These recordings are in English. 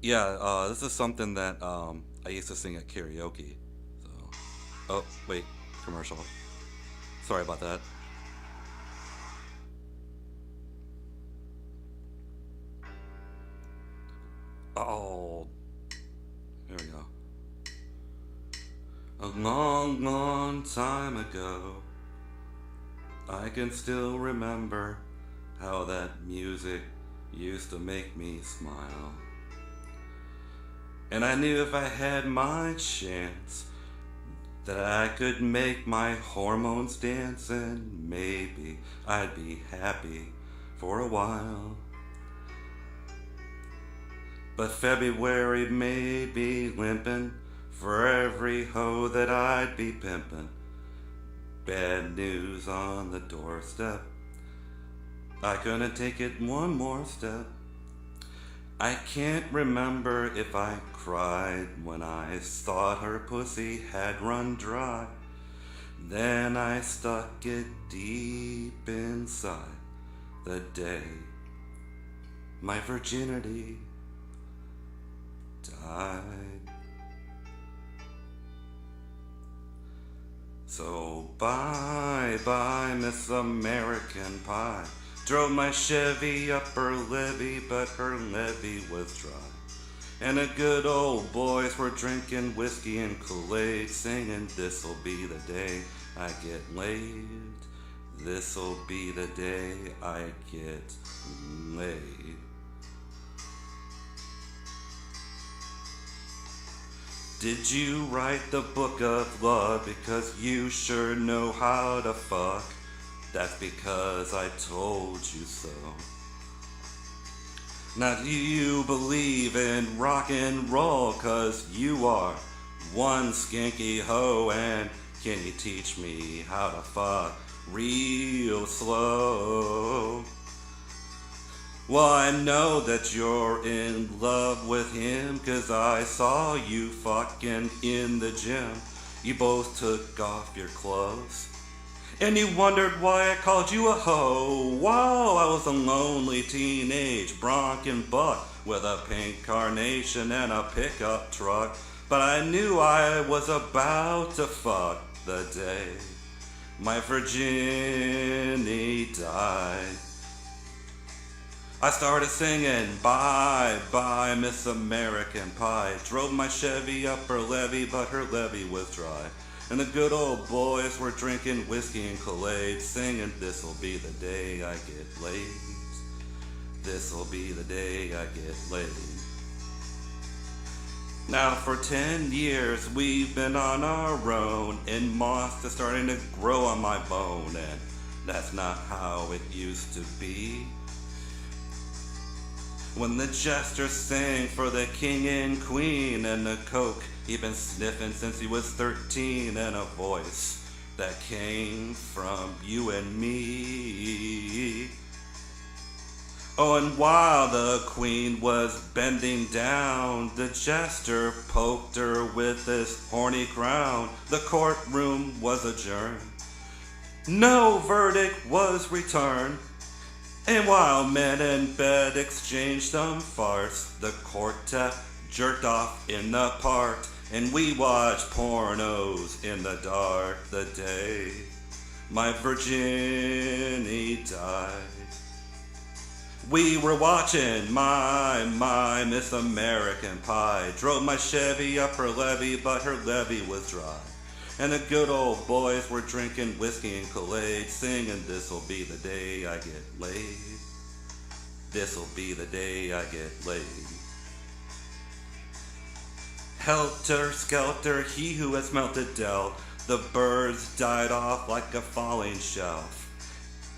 Yeah, this is something that I used to sing at karaoke. So, oh wait, commercial. Sorry about that. Oh, here we go. A long, long time ago, I can still remember how that music used to make me smile. And I knew if I had my chance that I could make my hormones dance and maybe I'd be happy for a while. But February may be limping for every hoe that I'd be pimping. Bad news on the doorstep. I couldn't take it one more step. I can't remember if I cried when I thought her pussy had run dry. Then I stuck it deep inside the day my virginity died. So bye bye, Miss American Pie. Drove my Chevy up her levee, but her levee was dry. And the good old boys were drinking whiskey and Kool-Aid, singing, "This'll be the day I get laid. This'll be the day I get laid." Did you write the book of love because you sure know how to fuck? That's because I told you so. Now do you believe in rock and roll? Cause you are one skanky hoe, and can you teach me how to fuck real slow? Well, I know that you're in love with him, cause I saw you fucking in the gym. You both took off your clothes, and you wondered why I called you a hoe. Wow, I was a lonely teenage bronc buck with a pink carnation and a pickup truck. But I knew I was about to fuck the day my virginity died. I started singing, "Bye, bye, Miss American Pie." Drove my Chevy up her levee, but her levee was dry. And the good old boys were drinking whiskey and Kool-Aid, singing, "This'll be the day I get laid. This'll be the day I get laid." Now for 10 years we've been on our own, and moss is starting to grow on my bone, and that's not how it used to be. When the jester sang for the king and queen, and the coke he'd been sniffing since he was 13, and a voice that came from you and me. Oh, and while the queen was bending down, the jester poked her with his horny crown. The courtroom was adjourned. No verdict was returned. And while men in bed exchanged some farts, the quartet jerked off in the park, and we watched pornos in the dark the day my virginity died. We were watching my Miss American Pie. Drove my Chevy up her levee, but her levee was dry. And the good old boys were drinking whiskey and Kool-Aid, singing, "This'll be the day I get laid. This'll be the day I get laid." Helter skelter, he who has melted dealt. The birds died off like a falling shelf.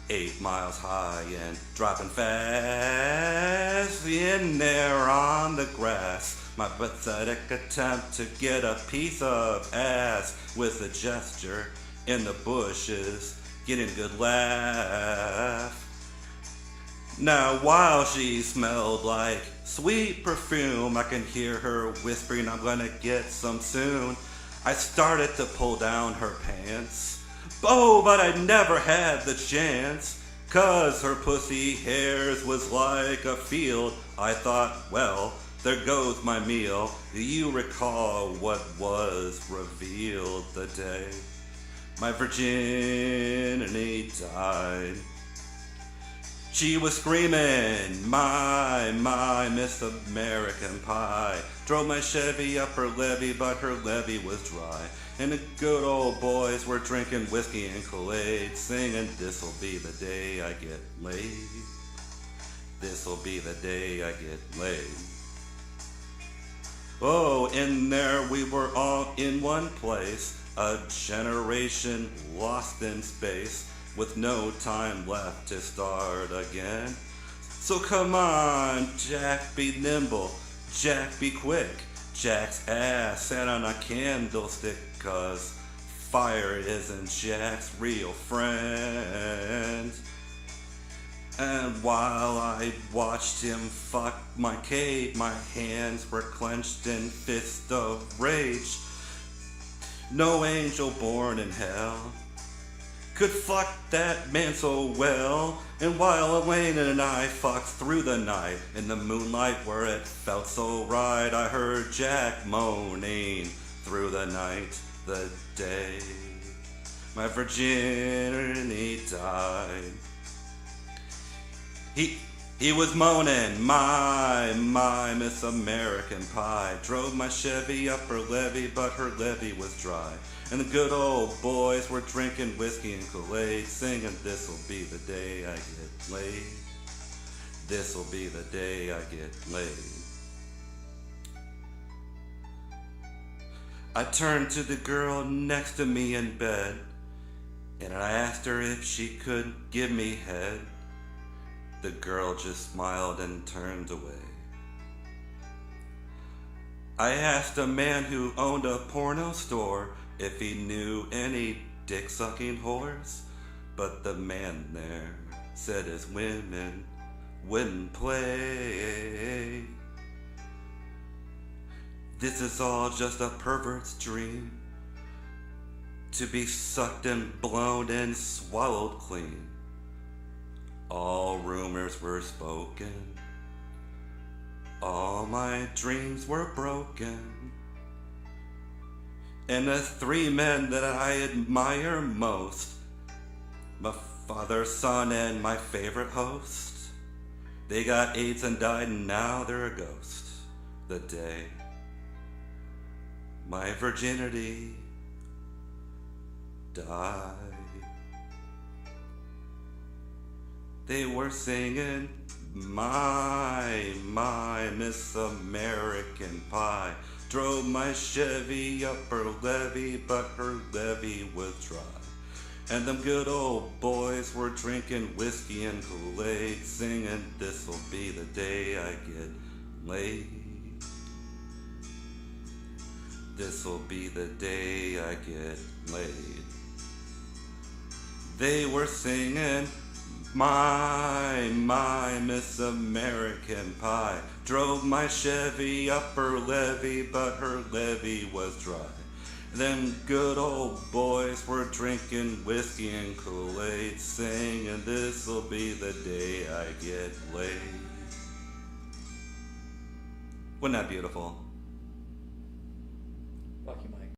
8 miles high and dropping fast. In there on the grass, my pathetic attempt to get a piece of ass, with a gesture in the bushes, getting a good laugh. Now while she smelled like sweet perfume, I can hear her whispering, "I'm gonna get some soon." I started to pull down her pants. Oh, but I never had the chance, 'cause her pussy hairs was like a field. I thought, well, there goes my meal. Do you recall what was revealed the day my virginity died? She was screaming, my Miss American Pie. Drove my Chevy up her levee, but her levee was dry. And the good old boys were drinking whiskey and Kool-Aid, singing, this'll be the day I get laid. This'll be the day I get laid. Oh, in there we were all in one place, a generation lost in space, with no time left to start again. So come on, Jack, be nimble, Jack, be quick. Jack's ass sat on a candlestick, 'cause fire isn't Jack's real friend. And while I watched him fuck my cave, my hands were clenched in fists of rage. No angel born in hell could fuck that man so well. And while Elaine and I fucked through the night in the moonlight where it felt so right, I heard Jack moaning through the night, the day my virginity died. He was moaning, my Miss American Pie. Drove my Chevy up her levee, but her levee was dry. And the good old boys were drinking whiskey and Kool-Aid, singing, this'll be the day I get laid. This'll be the day I get laid. I turned to the girl next to me in bed, and I asked her if she could give me head. The girl just smiled and turned away. I asked a man who owned a porno store if he knew any dick-sucking whores, but the man there said his women wouldn't play. This is all just a pervert's dream, to be sucked and blown and swallowed clean. All rumors were spoken, all my dreams were broken. And the three men that I admire most, my father, son, and my favorite host, they got AIDS and died, and now they're a ghost. The day my virginity died. They were singing, my Miss American Pie. Drove my Chevy up her levee, but her levee was dry. And them good old boys were drinking whiskey and Kool-Aid, singing, this'll be the day I get laid. This'll be the day I get laid. They were singing, my Miss American Pie. Drove my Chevy up her levee, but her levee was dry. Them good old boys were drinking whiskey and Kool-Aid, singing, this'll be the day I get laid. Wasn't that beautiful?